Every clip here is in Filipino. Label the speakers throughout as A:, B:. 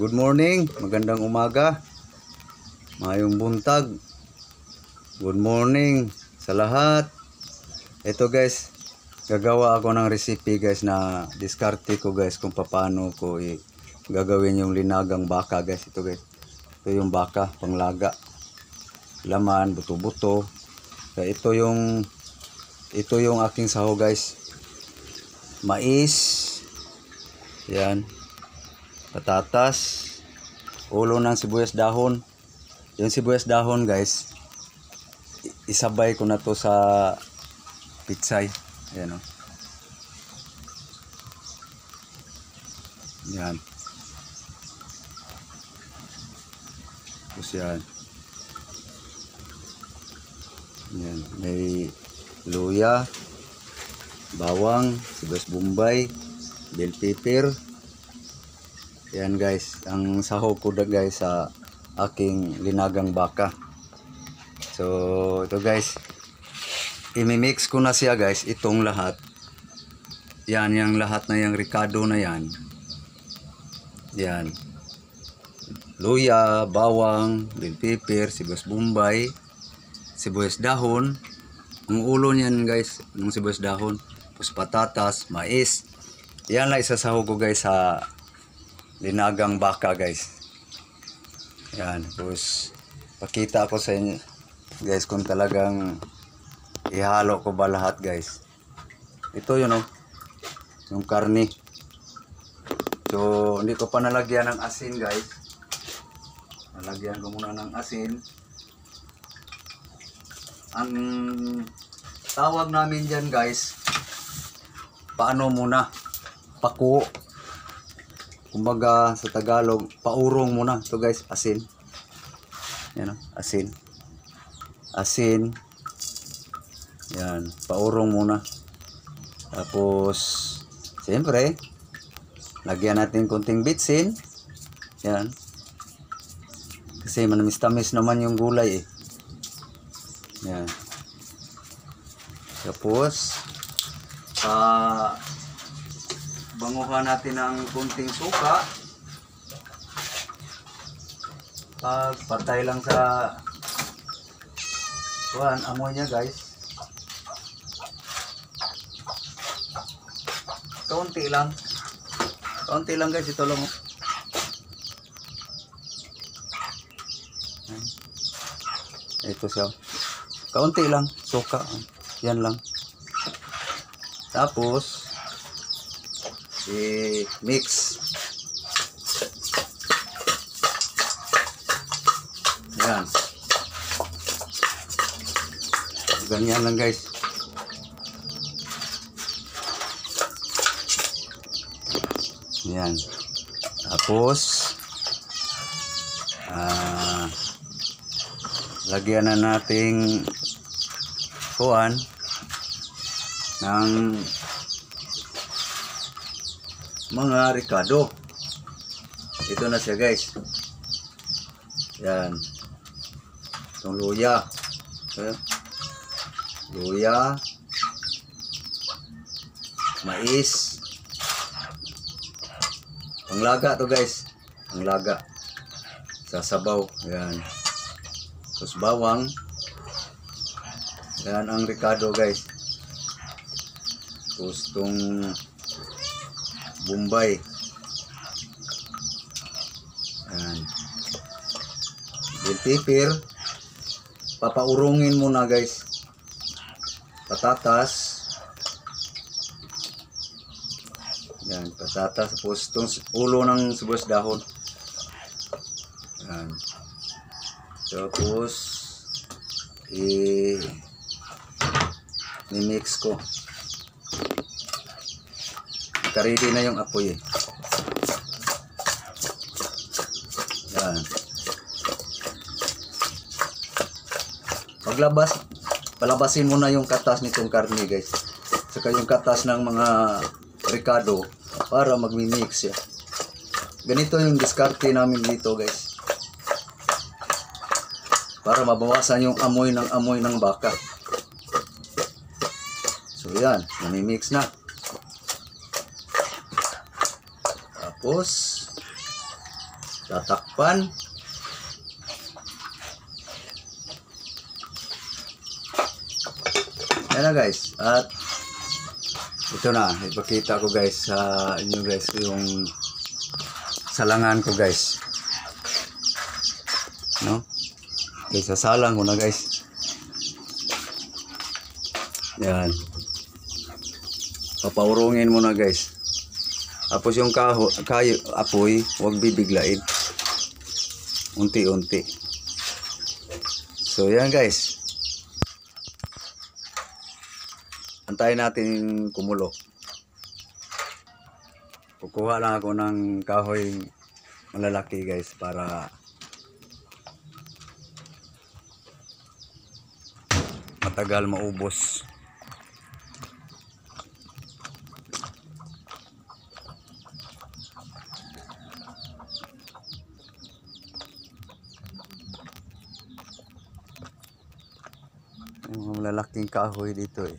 A: Good morning, magandang umaga, mayong buntag. Good morning sa lahat. Ito guys, gagawa ako ng recipe guys na diskarte ko guys kung paano ko gagawin yung linagang baka guys. Ito guys, ito yung baka panglaga, laman, buto-buto. Kaya ito yung aking saho guys. Mais, yan, patatas, ulo ng sibuyas dahon. Yung sibuyas dahon guys, isabay ko na to sa pitsay. Ayan o. Yan. Tapos yan. Yan. May luya, bawang, sibuyas bombay, bell pepper. Yan guys, ang sahog ko na guys sa aking linagang baka. So ito guys, imimix ko na siya guys, itong lahat. Yan, yung lahat na yung ricado na yan. Yan. Luya, bawang, bell pepper, sibuyas bombay, sibuyas dahon. Ang ulo niyan guys, ng sibuyas dahon. Tapos patatas, mais. Yan lang isasahog ko guys sa linagang baka guys. Yan, tapos pakita ko sa inyo guys kung talagang ihalo ko ba lahat guys. Ito yun oh, yung karne. So hindi ko pa nalagyan ng asin guys. Nalagyan ko muna ng asin. Ang tawag namin dyan guys, paano muna, paku. Kumbaga sa Tagalog, paurong muna. Ito guys, asin. Yan o, asin. Asin. Yan, paurong muna. Tapos, siyempre, lagyan natin konting bitsin. Yan. Kasi manamis-tamis naman yung gulay eh. Yan. Tapos, banguhan natin ng kunting suka. Patay lang sa amoy niya guys. Kaunti lang. Kaunti lang guys, ito lang. Ito siya. Kaunti lang, suka. Yan lang. Tapos mix. Yan. Ganyan lang guys. Yan. Tapos lagyan na nating kuan ng mga ricado. Ito na siya guys. Yan. Itong luya. Luya. Mais. Panglaga to guys. Panglaga. Sasabaw. Yan. Tapos bawang. Yan ang ricado guys. Tapos itong bombay. Ayan. Bell pepper. Papaurungin muna guys. Patatas. Ayan, patatas. Tapos itong ulo ng sibuyas dahon. Ayan. Tapos i-mix ko. Ready na yung apoy eh. Yan. Palabasin mo na yung katas nitong karne guys. Saka yung katas ng mga ricado para magmi-mix ya. Ganito yung diskarte namin dito guys. Para mabawasan yung amoy ng baka. So yan, nami-mix na. Tapos Tatakpan. Yan na guys. At ito na, ipakita ko guys sa inyo guys yung salangan ko guys. No? Okay, sasalang ko na guys. Yan. Papaurungin mo na guys. Tapos yung apoy, huwag bibiglain. Unti-unti. So yan guys. Antayin natin kumulo. Kukuha lang ako ng kahoy malalaki guys para matagal maubos. Yung malalaking kahoy dito eh.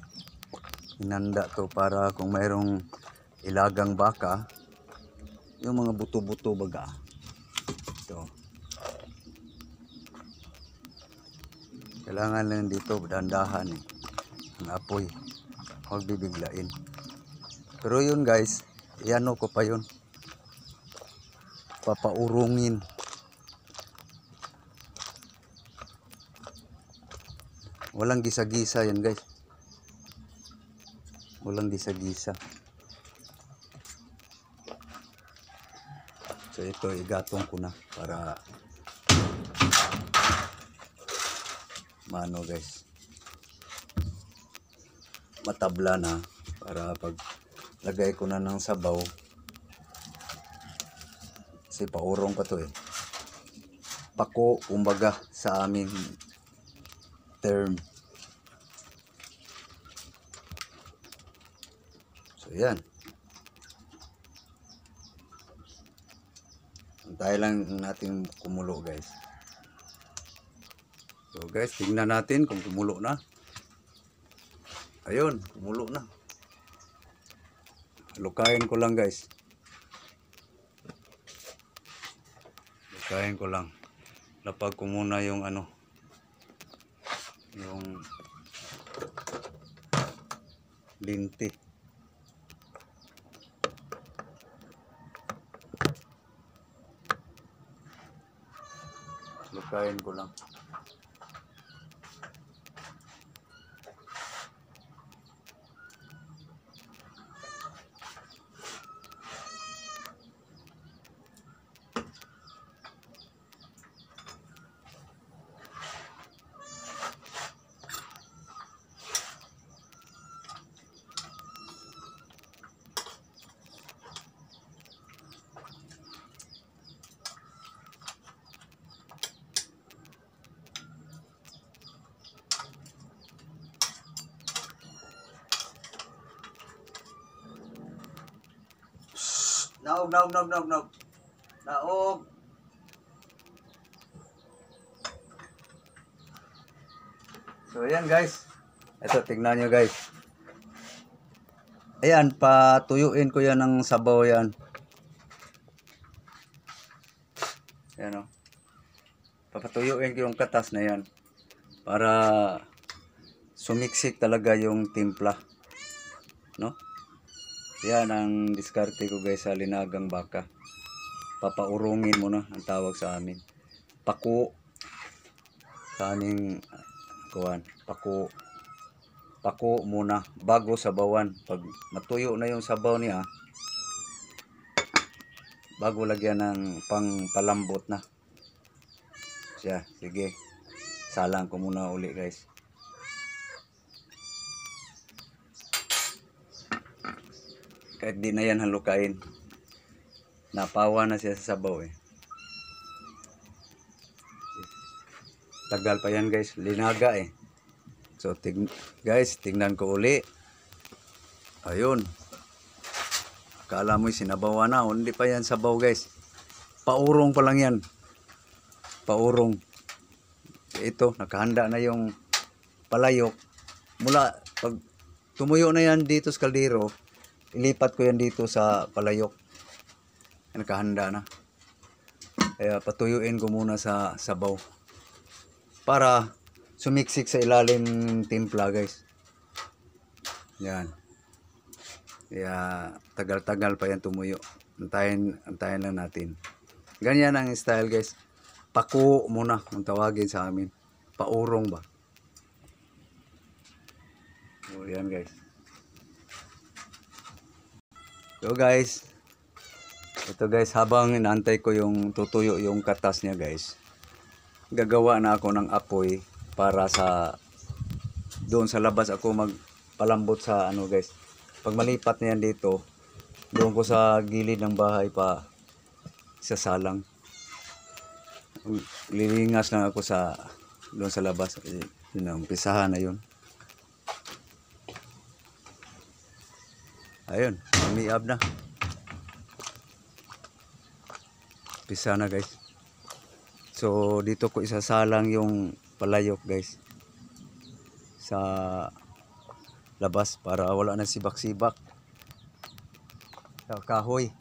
A: Hinanda to para kung mayroong ilagang baka, yung mga buto-buto baga. So, kailangan lang dito dandahan eh, ang apoy, huwag bibiglain. Pero yun guys, iano ko pa yun, papaurungin. Walang gisa-gisa yan guys. Walang gisa-gisa. So ito igatong ko na para mano guys, matabla na, para pag lagay ko na ng sabaw, kasi paurong pa to eh, pako kumbaga sa aming term. So yan, antayin lang natin kumulo guys. So guys, tingnan natin kung kumulo na. Ayun, kumulo na. Lukayin ko lang guys. Lukayin ko lang. Lapag ko muna yung ano, yung linti. Lukayin ko lang. Naog. Naog. So ayan guys. Ito tignan nyo guys. Ayan, patuyuin ko yan ng sabaw yan. Ayan o. Papatuyuin ko yung katas na yan. Para sumiksik talaga yung timpla. No? Yan ang diskarte ko guys sa linagang baka. Papaurungin mo na ang tawag sa amin. Pako. Sa aming kuwan. Pako. Pako muna bago sabawan. Pag matuyo na yung sabaw niya, bago lagyan ng palambot na. Siya, sige. Salang ko muna uli guys. Kahit di na yan halukain, napawa na siya sa sabaw eh. Tagal pa yan guys, linaga eh. So guys, tingnan ko uli. Ayun. Akala mo sinabawan na, hindi pa yan sabaw guys. Paurong pa lang yan. Paurong. Ito, nakahanda na yung palayok. Mula, pag tumuyo na yan dito sa kaldero, ilipat ko yan dito sa palayok. Nakahanda na. Kaya patuyuin ko muna sa sabaw. Para sumiksik sa ilalim ng timpla guys. Yan. Kaya tagal-tagal pa yan tumuyo. Antayin lang natin. Ganyan ang style guys. Paku muna ang tawagin sa amin. Paurong ba? So yan guys. So guys. Ito guys, habang inaantay ko yung tutuyo yung katas niya guys. Gagawa na ako ng apoy para sa doon sa labas ako magpalambot sa ano guys. Pag malipat niyan dito, doon ko sa gilid ng bahay pa sasalang. Lilingas lang ako sa doon sa labas. Yun ang umpisahan na yun. Ayun, umiab na. Umpisa na guys. So dito ko isasalang yung palayok guys. Sa labas para wala na sibak-sibak. Sa kahoy.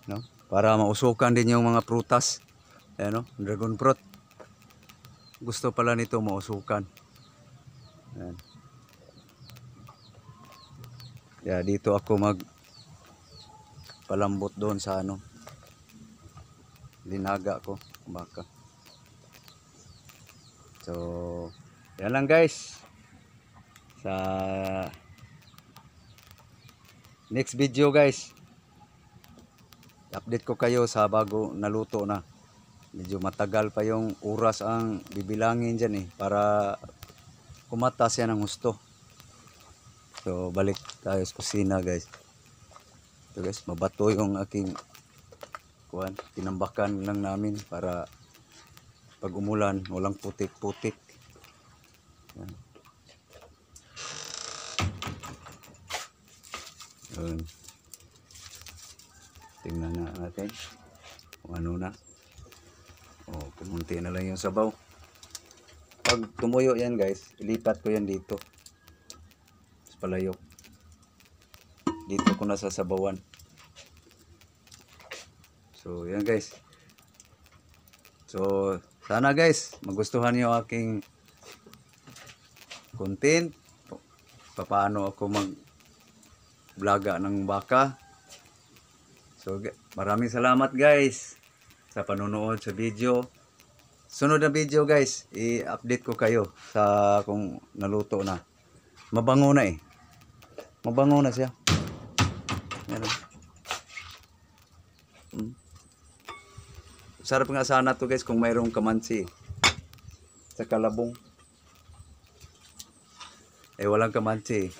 A: No? Para mausukan din yung mga prutas. Ayan, no? Dragon fruit. Gusto pala nito mausukan. Ayan. Yeah, dito ako palambot doon sa ano. Linaga ko baka. So, yan lang guys. Sa next video guys. Update ko kayo sa bago naluto na. Medyo matagal pa yung oras ang bibilangin dyan para kumatas yan ng gusto. So balik tayo sa kusina guys. So guys, mabato yung aking kuwan. Tinambakan lang namin para pag umulan walang putik-putik. Yan. Yun. Tingnan na natin kung ano na. Kumunti na lang yung sabaw. Pag tumuyo yan guys, ilipat ko yan dito sa palayok. Dito ko na sasabawan. So yan guys. So sana guys magustuhan niyo aking content. Paano ako mag-vloga ng baka. So maraming salamat guys sa panonood sa video. Sunod na video guys, i-update ko kayo sa kung naluto na. Mabango na Mabango na siya. Yan. Sarap nga sana to guys kung mayroong kamansi sa kalabong. Walang kamansi.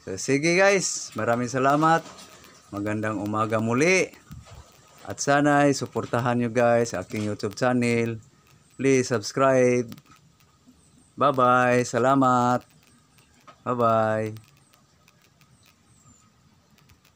A: So sige guys, maraming salamat. Magandang umaga muli. At sana ay suportahan nyo guys sa aking YouTube channel. Please subscribe. Bye bye. Salamat. Bye bye.